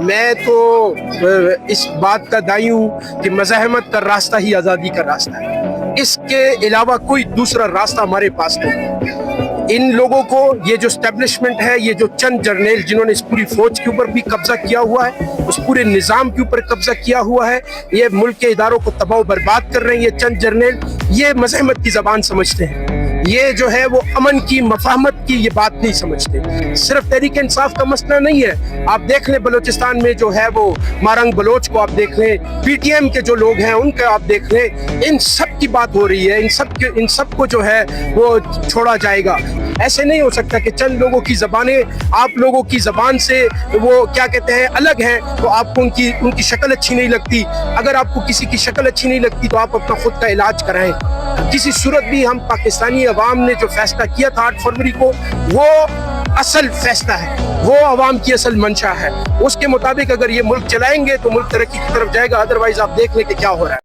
میں تو اس بات کا دائی ہوں کہ مزاحمت کا راستہ ہی آزادی کا راستہ ہے. اس کے علاوہ کوئی دوسرا راستہ ہمارے پاس نہیں. ان لوگوں کو یہ جو اسٹیبلشمنٹ ہے، یہ جو چند جرنیل جنہوں نے اس پوری فوج کے اوپر بھی قبضہ کیا ہوا ہے، اس پورے نظام کے اوپر قبضہ کیا ہوا ہے، یہ ملک کے اداروں کو تباہ و برباد کر رہے ہیں. یہ چند جرنیل یہ مزاحمت کی زبان سمجھتے ہیں. یہ جو ہے وہ امن کی، مفاہمت کی یہ بات نہیں سمجھتے. صرف تحریک انصاف کا مسئلہ نہیں ہے. آپ دیکھ لیں بلوچستان میں جو ہے وہ مارنگ بلوچ کو آپ دیکھ لیں، پی ٹی ایم کے جو لوگ ہیں ان کا آپ دیکھ لیں، ان سب کی بات ہو رہی ہے. ان سب کو جو ہے وہ چھوڑا جائے گا. ایسے نہیں ہو سکتا کہ چند لوگوں کی زبانیں آپ لوگوں کی زبان سے وہ کیا کہتے ہیں الگ ہیں، تو آپ کو ان کی شکل اچھی نہیں لگتی. اگر آپ کو کسی کی شکل اچھی نہیں لگتی تو آپ اپنا خود کا علاج کرائیں. کسی صورت بھی ہم پاکستانی عوام نے جو فیصلہ کیا تھا 8 فروری کو، وہ اصل فیصلہ ہے، وہ عوام کی اصل منشا ہے. اس کے مطابق اگر یہ ملک چلائیں گے تو ملک ترقی کی طرف جائے گا. ادروائز آپ دیکھ لیں کہ کیا ہو رہا ہے.